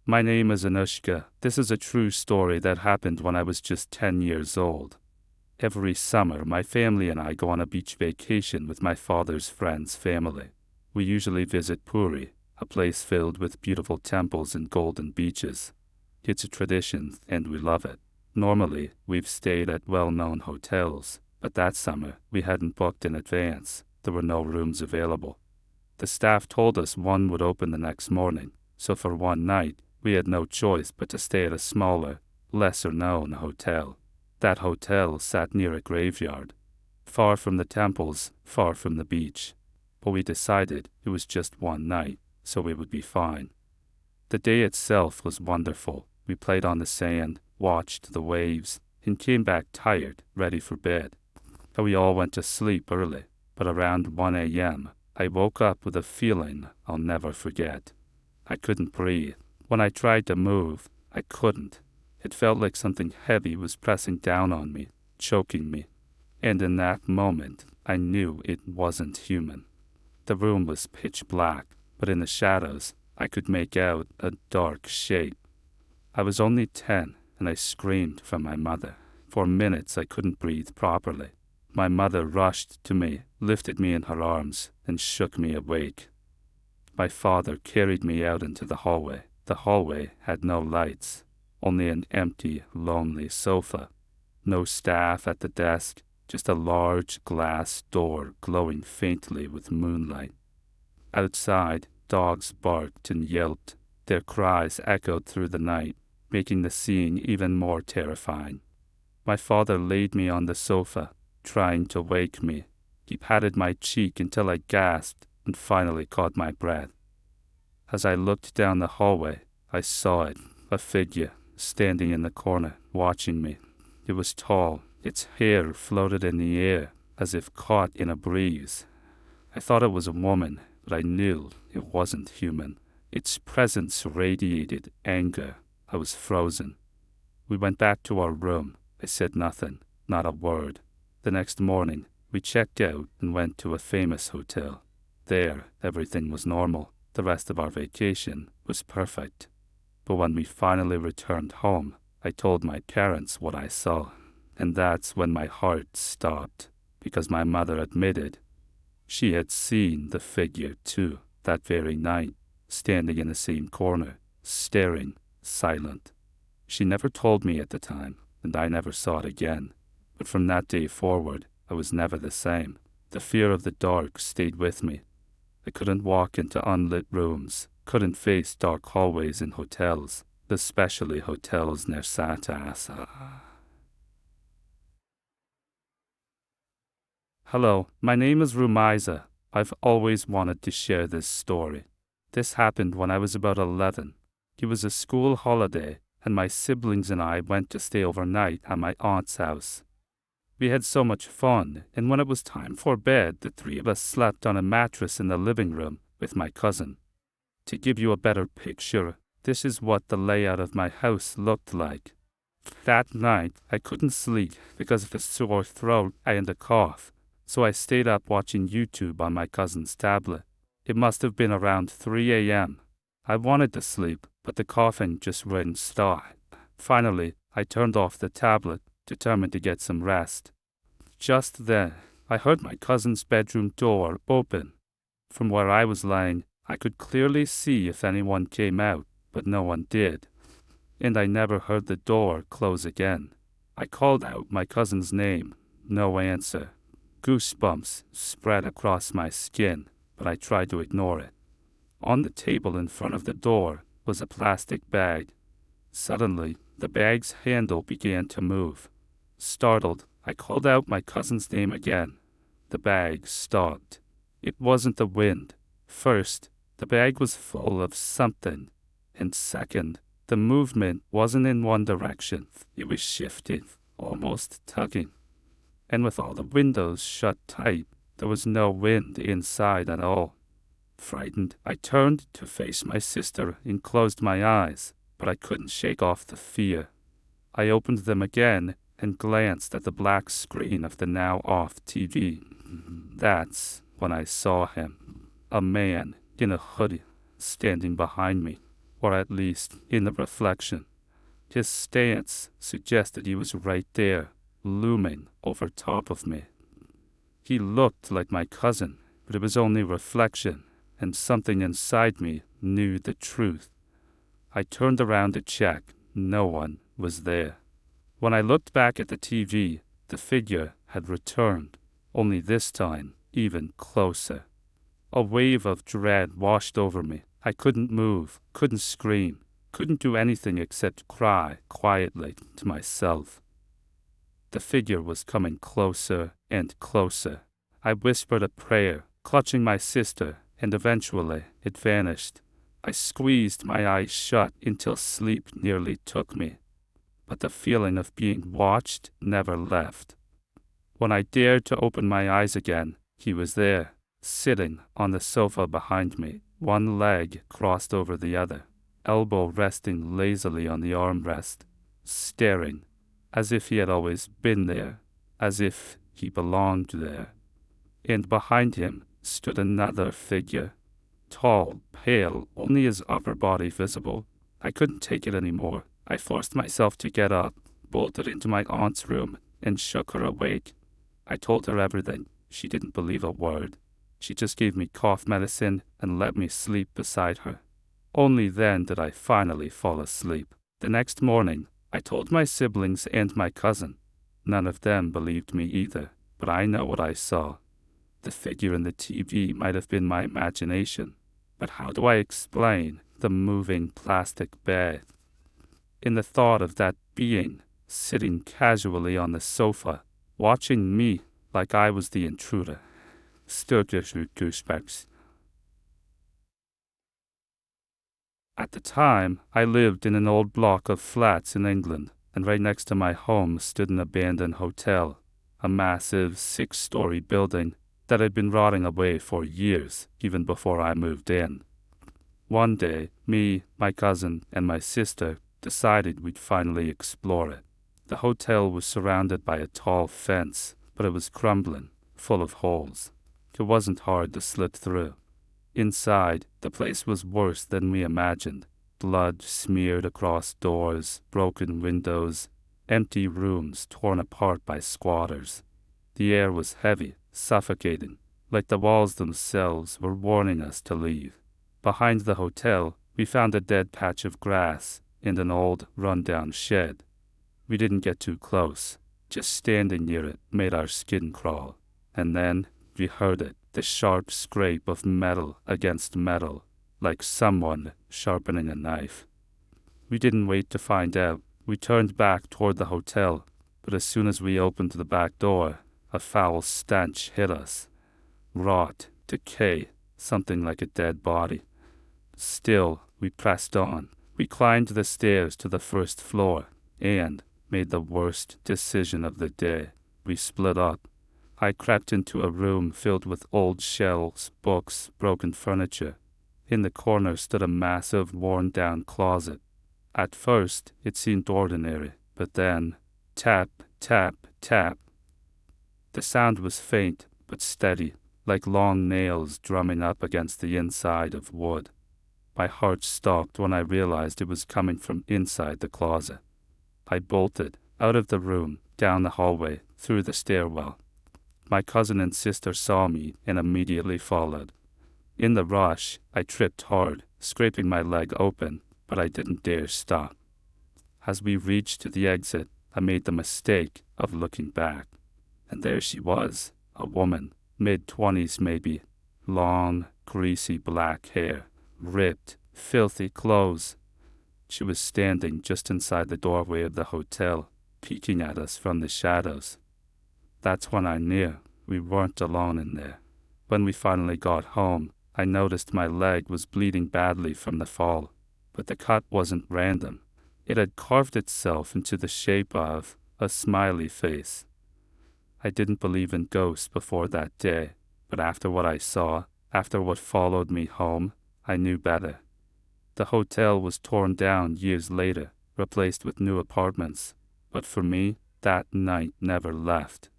My name is Anushka. This is a true story that happened when I was just 10 years old. Every summer, my family and I go on a beach vacation with my father's friend's family. We usually visit Puri, a place filled with beautiful temples and golden beaches. It's a tradition, and we love it. Normally, we've stayed at well-known hotels, but that summer, we hadn't booked in advance. There were no rooms available. The staff told us one would open the next morning, so for one night, we had no choice but to stay at a smaller, lesser-known hotel. That hotel sat near a graveyard, far from the temples, far from the beach. But we decided it was just one night, so we would be fine. The day itself was wonderful. We played on the sand, watched the waves, and came back tired, ready for bed. We all went to sleep early, but around 1 a.m., I woke up with a feeling I'll never forget. I couldn't breathe. When I tried to move, I couldn't. It felt like something heavy was pressing down on me, choking me. And in that moment, I knew it wasn't human. The room was pitch black, but in the shadows, I could make out a dark shape. I was only 10, and I screamed for my mother. For minutes, I couldn't breathe properly. My mother rushed to me, lifted me in her arms, and shook me awake. My father carried me out into the hallway. The hallway had no lights. Only an empty, lonely sofa. No staff at the desk, just a large glass door glowing faintly with moonlight. Outside, dogs barked and yelped. Their cries echoed through the night, making the scene even more terrifying. My father laid me on the sofa, trying to wake me. He patted my cheek until I gasped and finally caught my breath. As I looked down the hallway, I saw it, a figure, standing in the corner, watching me. It was tall. Its hair floated in the air, as if caught in a breeze. I thought it was a woman, but I knew it wasn't human. Its presence radiated anger. I was frozen. We went back to our room. I said nothing, not a word. The next morning, we checked out and went to a famous hotel. There, everything was normal. The rest of our vacation was perfect. But when we finally returned home, I told my parents what I saw. And that's when my heart stopped, because my mother admitted she had seen the figure too, that very night, standing in the same corner, staring, silent. She never told me at the time, and I never saw it again. But from that day forward, I was never the same. The fear of the dark stayed with me. I couldn't walk into unlit rooms, couldn't face dark hallways in hotels, especially hotels near Satasa. Hello, my name is Rum Wqs. I've always wanted to share this story. This happened when I was about 11. It was a school holiday, and my siblings and I went to stay overnight at my aunt's house. We had so much fun, and when it was time for bed, the three of us slept on a mattress in the living room with my cousin. To give you a better picture, this is what the layout of my house looked like. That night, I couldn't sleep because of a sore throat and a cough, so I stayed up watching YouTube on my cousin's tablet. It must have been around 3 a.m. I wanted to sleep, but the coughing just wouldn't stop. Finally, I turned off the tablet, determined to get some rest. Just then, I heard my cousin's bedroom door open. From where I was lying, I could clearly see if anyone came out, but no one did. And I never heard the door close again. I called out my cousin's name. No answer. Goosebumps spread across my skin, but I tried to ignore it. On the table in front of the door was a plastic bag. Suddenly, the bag's handle began to move. Startled, I called out my cousin's name again. The bag stopped. It wasn't the wind. First, the bag was full of something. And second, the movement wasn't in one direction. It was shifting, almost tugging. And with all the windows shut tight, there was no wind inside at all. Frightened, I turned to face my sister and closed my eyes, but I couldn't shake off the fear. I opened them again and glanced at the black screen of the now-off TV. That's when I saw him. A man in a hoodie standing behind me. or at least in the reflection. His stance suggested he was right there, looming over top of me. He looked like my cousin, but it was only reflection, and something inside me knew the truth. I turned around to check. No one was there. When I looked back at the TV, the figure had returned, only this time even closer. A wave of dread washed over me. I couldn't move, couldn't scream, couldn't do anything except cry quietly to myself. The figure was coming closer and closer. I whispered a prayer, clutching my sister, and eventually it vanished. I squeezed my eyes shut until sleep nearly took me. But the feeling of being watched never left. When I dared to open my eyes again, he was there, sitting on the sofa behind me, one leg crossed over the other, elbow resting lazily on the armrest, staring, as if he had always been there, as if he belonged there. And behind him stood another figure, tall, pale, only his upper body visible. I couldn't take it anymore. I forced myself to get up, bolted into my aunt's room, and shook her awake. I told her everything. She didn't believe a word. She just gave me cough medicine and let me sleep beside her. Only then did I finally fall asleep. The next morning, I told my siblings and my cousin. None of them believed me either, but I know what I saw. The figure in the TV might have been my imagination, but how do I explain the moving plastic bed? In the thought of that being sitting casually on the sofa, watching me like I was the intruder, still gives me goosebumps. At the time, I lived in an old block of flats in England, and right next to my home stood an abandoned hotel, a massive 6-story building that had been rotting away for years, even before I moved in. One day, me, my cousin, and my sister decided we'd finally explore it. The hotel was surrounded by a tall fence, but it was crumbling, full of holes. It wasn't hard to slip through. Inside, the place was worse than we imagined. Blood smeared across doors, broken windows, empty rooms torn apart by squatters. The air was heavy, suffocating, like the walls themselves were warning us to leave. Behind the hotel, we found a dead patch of grass and an old, run-down shed. We didn't get too close. Just standing near it made our skin crawl. And then we heard it, the sharp scrape of metal against metal, like someone sharpening a knife. We didn't wait to find out. We turned back toward the hotel, but as soon as we opened the back door, a foul stench hit us. Rot, decay, something like a dead body. Still, we pressed on. We climbed the stairs to the first floor and made the worst decision of the day. We split up. I crept into a room filled with old shelves, books, broken furniture. In the corner stood a massive, worn-down closet. At first, it seemed ordinary, but then, tap, tap, tap. The sound was faint, but steady, like long nails drumming up against the inside of wood. My heart stopped when I realized it was coming from inside the closet. I bolted, out of the room, down the hallway, through the stairwell. My cousin and sister saw me and immediately followed. In the rush, I tripped hard, scraping my leg open, but I didn't dare stop. As we reached the exit, I made the mistake of looking back. And there she was, a woman, mid-20s maybe, long, greasy black hair, ripped, filthy clothes. She was standing just inside the doorway of the hotel, peeking at us from the shadows. That's when I knew we weren't alone in there. When we finally got home, I noticed my leg was bleeding badly from the fall, but the cut wasn't random. It had carved itself into the shape of a smiley face. I didn't believe in ghosts before that day, but after what I saw, after what followed me home, I knew better. The hotel was torn down years later, replaced with new apartments, but for me, that night never left.